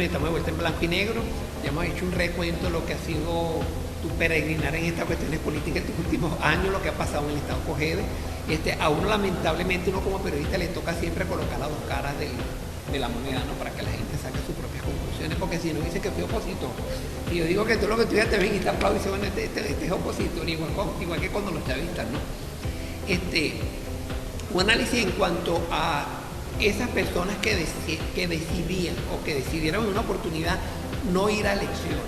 elecciones, estamos de vuelta en blanco y negro, ya hemos hecho un recuento de lo que ha sido tu peregrinar en estas cuestiones políticas en tus últimos años, lo que ha pasado en el Estado Cogede. A uno lamentablemente, uno como periodista le toca siempre colocar las dos caras de la moneda, ¿no? Para que la gente saque sus propias conclusiones, porque si no dice que fui opositor, y yo digo que tú lo que estudias te ven y te aplauden y dicen, bueno, este es opositor, igual que cuando los chavistas, ¿no? Un análisis en cuanto a esas personas que decidían o que decidieron en una oportunidad no ir a elecciones,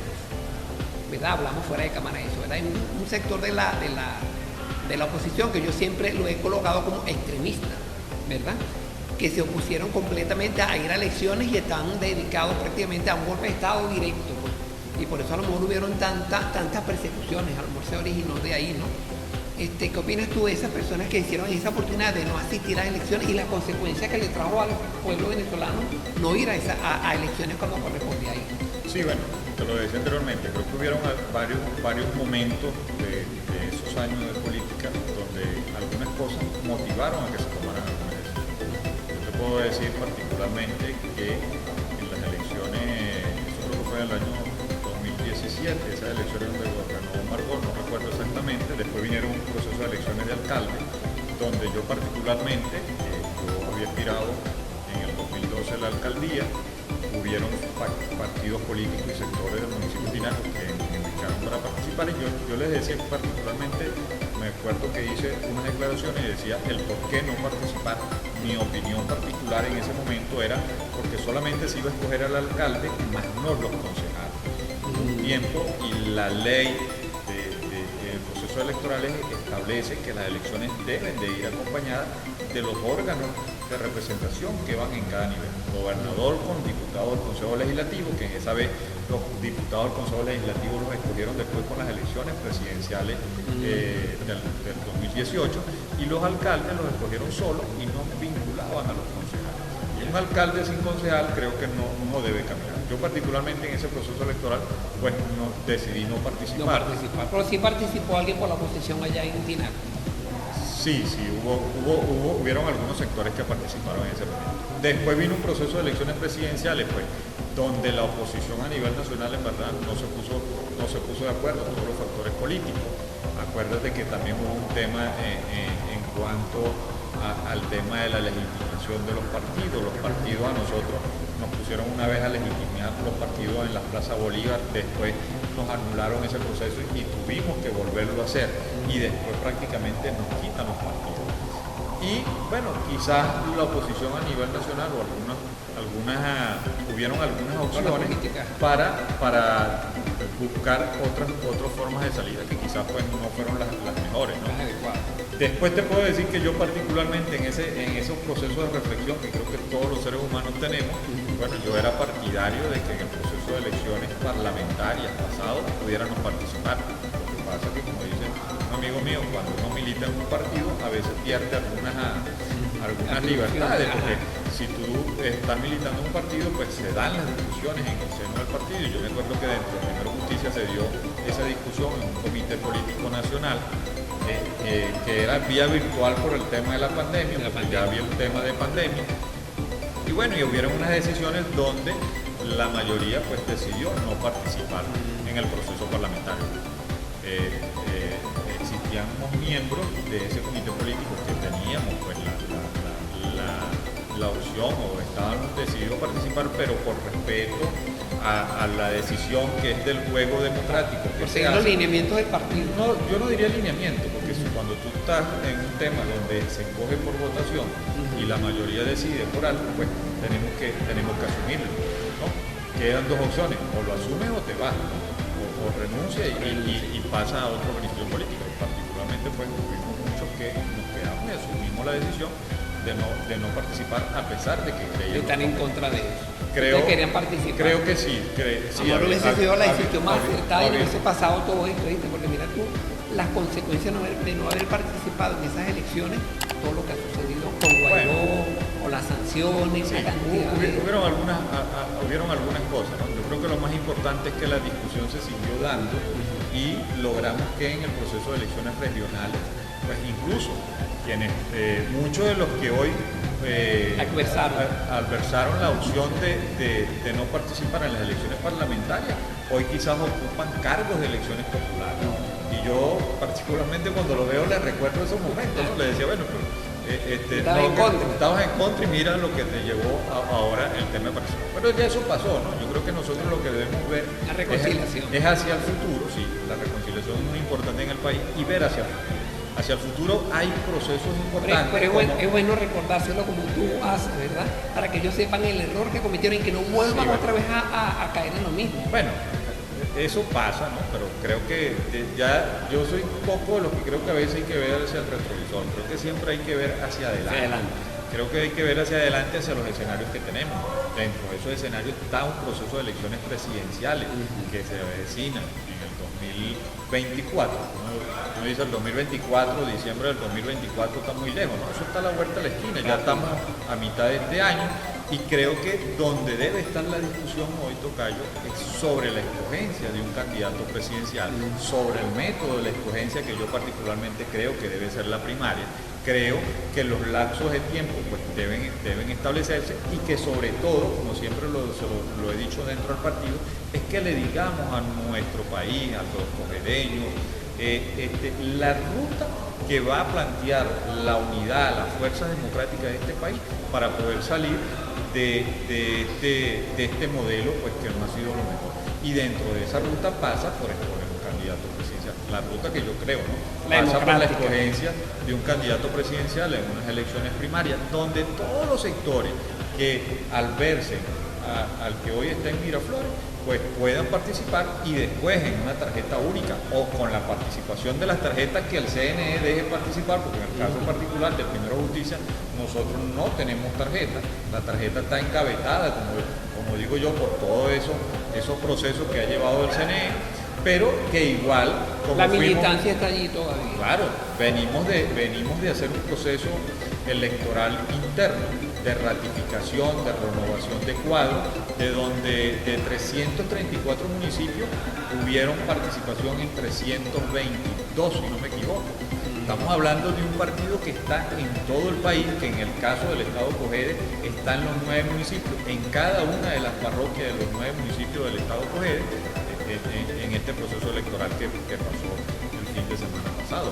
¿verdad? Hablamos fuera de cámara de eso, ¿verdad? Hay un sector de la oposición que yo siempre lo he colocado como extremista, ¿verdad? Que se opusieron completamente a ir a elecciones y están dedicados prácticamente a un golpe de Estado directo, pues. Y por eso a lo mejor hubieron tantas persecuciones, a lo mejor se originó de ahí, ¿no? ¿Qué opinas tú de esas personas que hicieron esa oportunidad de no asistir a elecciones y la consecuencia que le trajo al pueblo venezolano no ir a elecciones cuando correspondía ahí? Sí, bueno, te lo decía anteriormente, creo que hubieron varios momentos de esos años de política donde algunas cosas motivaron a que se tomaran algunas decisiones. Yo te puedo decir particularmente que en las elecciones, eso creo que fue en el año 2017, esas elecciones donde ganó Margot, no recuerdo exactamente, después vinieron un proceso de elecciones de alcalde, donde yo particularmente, yo había aspirado en el 2012 a la alcaldía. Hubieron partidos políticos y sectores del municipio de Tinaco que me invitaron para participar y yo les decía particularmente, me acuerdo que hice unas declaraciones y decía el por qué no participar. Mi opinión particular en ese momento era porque solamente se iba a escoger al alcalde, más no los concejales. Un tiempo y la ley del proceso electoral establece que las elecciones deben de ir acompañadas de los órganos de representación que van en cada nivel. Gobernador con diputado del Consejo Legislativo, que en esa vez los diputados del Consejo Legislativo los escogieron después con las elecciones presidenciales del 2018, y los alcaldes los escogieron solos y no vinculaban a los concejales. Y un alcalde sin concejal creo que no debe caminar. Yo particularmente en ese proceso electoral pues decidí no participar. Pero sí participó alguien por la oposición allá en Tinaco. Sí, hubieron algunos sectores que participaron en ese momento. Después vino un proceso de elecciones presidenciales, pues, donde la oposición a nivel nacional en verdad no se puso de acuerdo, todos los factores políticos. Acuérdate que también hubo un tema en cuanto al tema de la legitimación de los partidos. Los partidos a nosotros nos pusieron una vez a legitimar los partidos en la Plaza Bolívar, después nos anularon ese proceso y tuvimos que volverlo a hacer, y después prácticamente nos quitan los partidos. Y bueno, quizás la oposición a nivel nacional o hubieron algunas opciones para buscar otras formas de salida que quizás pues no fueron las mejores, ¿no? Después te puedo decir que yo particularmente en esos procesos de reflexión que creo que todos los seres humanos tenemos, bueno, yo era partidario de que en el proceso de elecciones parlamentarias pasados pudiéramos participar. Lo que pasa es que, como dice un amigo mío, cuando uno milita en un partido a veces pierde algunas libertades, porque si tú estás militando en un partido, pues se dan las discusiones en el seno del partido. Y yo me acuerdo que dentro de Primero Justicia se dio esa discusión en un comité político nacional, que era vía virtual por el tema de la pandemia, porque ya había un tema de pandemia. Y bueno, y hubieron unas decisiones donde la mayoría pues decidió no participar en el proceso parlamentario. Existían unos miembros de ese comité político que teníamos pues la opción o estaban decididos a participar, pero por respeto a la decisión que es del juego democrático. Por seguir los lineamientos del partido. No, yo no diría lineamiento, porque cuando tú estás en un tema donde se escoge por votación y la mayoría decide por algo, pues tenemos que asumirlo, ¿no? Quedan dos opciones, o lo asumes o te vas, ¿no? o renuncia y pasa a otra organización política. Particularmente pues tuvimos muchos que nos quedamos y asumimos la decisión de no participar, a pesar de que creíamos. Están en contra de eso. Creo, querían participar. Creo que sí. Sí, no hubiese sido la decisión más acertada y no hubiese pasado todo esto, ¿viste? Porque mira tú, las consecuencias de no haber participado en esas elecciones, todo lo que ha sucedido con Guaidó, o las sanciones, sí, hubieron algunas cosas, ¿no? Yo creo que lo más importante es que la discusión se siguió dando y logramos que en el proceso de elecciones regionales, pues incluso muchos de los que hoy adversaron la opción de no participar en las elecciones parlamentarias. Hoy quizás ocupan cargos de elecciones populares. Y yo particularmente cuando lo veo les recuerdo esos momentos, ¿no? Les decía, bueno, pero estabas en contra y mira lo que te llevó ahora el tema de participación. Pero ya eso pasó, ¿no? Yo creo que nosotros lo que debemos ver la reconciliación es hacia el futuro, sí, la reconciliación es muy importante en el país y ver hacia el futuro. Hacia el futuro hay procesos importantes. Pero es bueno recordárselo como tú haces, ¿verdad? Para que ellos sepan el error que cometieron y que no vuelvan otra vez a caer en lo mismo. Bueno, eso pasa, ¿no? Pero creo que ya yo soy un poco de los que creo que a veces hay que ver hacia el retrovisor. Creo que siempre hay que ver hacia adelante. Creo que hay que ver hacia adelante, hacia los escenarios que tenemos. Dentro de esos escenarios está un proceso de elecciones presidenciales que se avecinan en el 2024. Uno dice el 2024, diciembre del 2024 está muy lejos, ¿no? Eso está a la vuelta de la esquina, ya estamos a mitad de este año y creo que donde debe estar la discusión hoy, Tocayo, es sobre la escogencia de un candidato presidencial, sobre el método de la escogencia que yo particularmente creo que debe ser la primaria. Creo que los lapsos de tiempo pues, deben establecerse y que sobre todo, como siempre lo he dicho dentro del partido, es que le digamos a nuestro país, a los cogedeños, la ruta que va a plantear la unidad, la fuerza democrática de este país para poder salir de este modelo pues, que no ha sido lo mejor. Y dentro de esa ruta pasa por escoger un candidato presidencial. La ruta que yo creo, ¿no? Pasa por la escogencia de un candidato presidencial en unas elecciones primarias, donde todos los sectores que al verse al que hoy está en Miraflores, pues puedan participar y después en una tarjeta única o con la participación de las tarjetas que el CNE deje participar, porque en el caso particular de Primero Justicia nosotros no tenemos tarjeta, la tarjeta está engavetada, como digo yo, por todos esos procesos que ha llevado el CNE, pero que igual como la militancia está allí todavía. Claro, venimos de hacer un proceso electoral interno de ratificación, de renovación de cuadros, de donde de 334 municipios hubieron participación en 322, si no me equivoco. Estamos hablando de un partido que está en todo el país, que en el caso del estado Cogede está en los 9 municipios, en cada una de las parroquias de los 9 municipios del estado Cogede, en este proceso electoral que pasó el fin de semana pasado.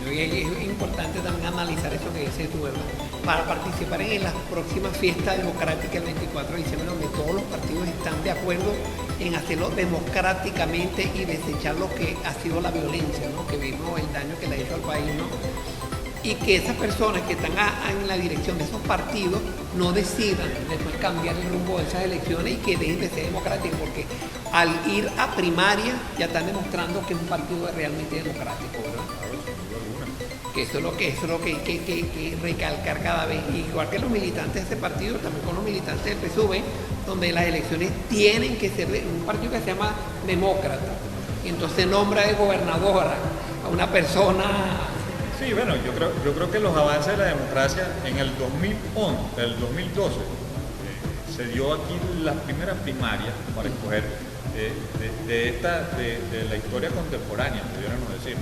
Es importante también analizar eso que dices tú, ¿verdad? Para participar en las próximas fiestas democráticas el 24 de diciembre, donde todos los partidos están de acuerdo en hacerlo democráticamente y desechar lo que ha sido la violencia, ¿no? Que vimos el daño que le ha hecho al país, ¿no? Y que esas personas que están en la dirección de esos partidos no decidan después cambiar el rumbo de esas elecciones y que dejen de ser democráticos, porque al ir a primaria ya están demostrando que es un partido realmente democrático, ¿verdad? Que eso es lo que hay que recalcar cada vez, igual que los militantes de ese partido, también con los militantes del PSUV, donde las elecciones tienen que ser de un partido que se llama demócrata, y entonces nombra de gobernadora a una persona. Sí, bueno, yo creo que los avances de la democracia en el 2012 se dio aquí las primeras primarias para escoger de la historia contemporánea, pudiéramos decir.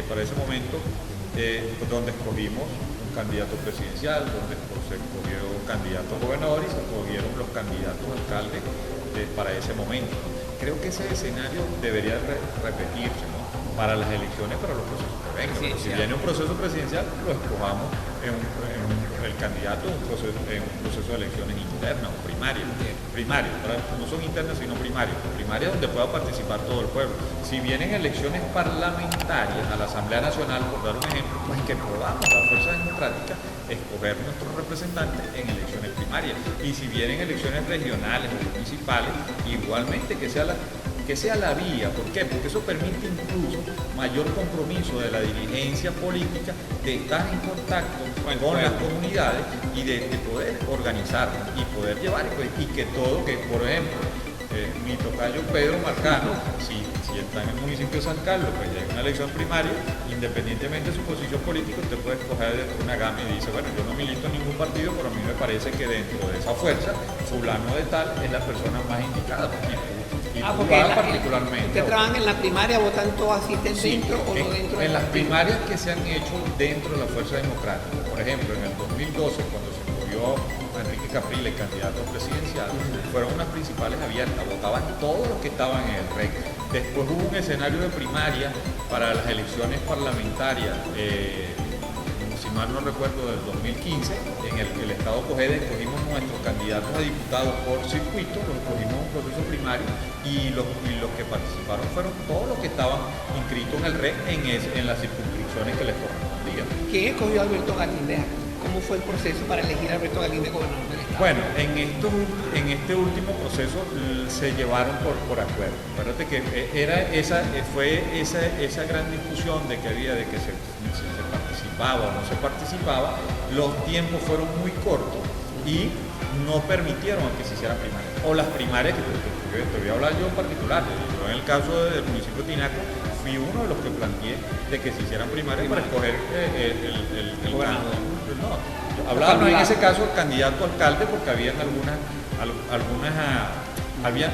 Para ese momento, donde escogimos un candidato presidencial, donde se escogió candidato a gobernador y se escogieron los candidatos alcaldes para ese momento. Creo que ese escenario debería repetirse, ¿no? Para las elecciones, para los procesos que vengan. Sí, si viene un proceso presidencial, lo escojamos el candidato en un proceso de elecciones internas o primarias. No son internas sino primarias donde pueda participar todo el pueblo. Si vienen elecciones parlamentarias a la Asamblea Nacional, por dar un ejemplo, pues que podamos la fuerza democrática escoger nuestros representantes en elecciones primarias. Y si vienen elecciones regionales o municipales, igualmente que sea la vía. ¿Por qué? Porque eso permite incluso mayor compromiso de la dirigencia política de estar en contacto con las comunidades y de poder organizar y poder llevar y que todo, que por ejemplo mi tocayo Pedro Marcano, si está en el municipio de San Carlos, pues ya hay una elección primaria, independientemente de su posición política, usted puede escoger dentro de una gama y dice, bueno, yo no milito en ningún partido, pero a mí me parece que dentro de esa fuerza, fulano de tal es la persona más indicada. Y porque particularmente. ¿ustedes trabajan en la primaria, votan todos así dentro o no dentro? En las primarias que se han hecho dentro de la Fuerza Democrática. Por ejemplo, en el 2012, cuando se escogió a Enrique Capriles, candidato presidencial, fueron unas principales abiertas, votaban todos los que estaban en el REC. Después hubo un escenario de primaria para las elecciones parlamentarias, si mal no recuerdo, del 2015, en el que el Estado Cogede escogimos nuestros candidatos a diputados por circuito, los escogimos en un proceso primario y los que participaron fueron todos los que estaban inscritos en el REC en las circunscripciones que les correspondían. ¿Quién escogió a Alberto Galíndez? ¿Cómo fue el proceso para elegir a Alberto Galíndez gobernador del Estado? Bueno, en este último proceso se llevaron por acuerdo. Acuérdate que fue esa gran discusión de que había de que se participaba o no se participaba. Los tiempos fueron muy cortos y no permitieron que se hicieran primarias. O las primarias, que te voy a hablar yo en particular. Yo en el caso del municipio de Tinaco fui uno de los que planteé de que se hicieran primarias para escoger el gobernador. No, hablábamos en ese caso el candidato a alcalde porque habían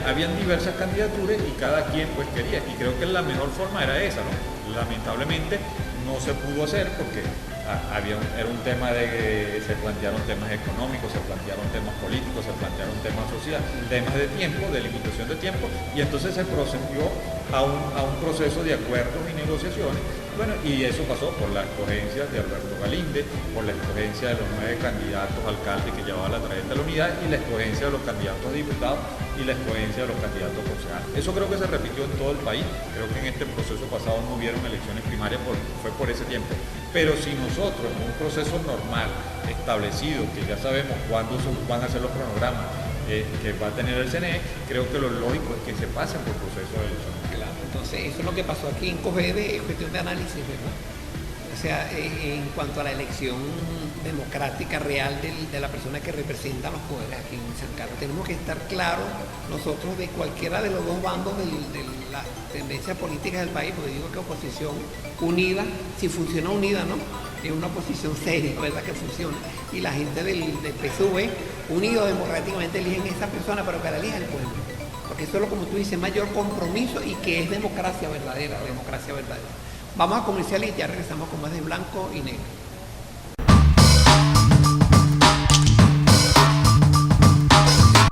habían diversas candidaturas y cada quien pues quería, y creo que la mejor forma era esa, ¿no? Lamentablemente no se pudo hacer porque era un tema de que se plantearon temas económicos, se plantearon temas políticos, se plantearon temas sociales, temas de tiempo, de limitación de tiempo, y entonces se procedió a un proceso de acuerdos y negociaciones. Bueno, y eso pasó por la escogencia de Alberto Galíndez, por la escogencia de los 9 candidatos a alcalde que llevaba la trayectoria de la unidad, y la escogencia de los candidatos a diputados y la escogencia de los candidatos a concejales. Eso creo que se repitió en todo el país. Creo que en este proceso pasado no hubieron elecciones primarias, fue por ese tiempo. Pero si nosotros en un proceso normal, establecido, que ya sabemos cuándo van a ser los cronogramas que va a tener el CNE, creo que lo lógico es que se pasen por proceso de elección. Claro, entonces eso es lo que pasó aquí en Cogede, es cuestión de análisis, ¿verdad? O sea, en cuanto a la elección democrática real de la persona que representa los poderes aquí en San Carlos, tenemos que estar claros nosotros de cualquiera de los dos bandos de las tendencias políticas del país, porque digo que oposición unida, si funciona unida, ¿no? Es una oposición seria, ¿verdad? Que funciona. Y la gente del PSUV, unido democráticamente, eligen esa persona, pero que la elija el pueblo. Porque eso es lo, como tú dices, mayor compromiso y que es democracia verdadera, democracia verdadera. Vamos a comercial y ya regresamos con más de Blanco y Negro.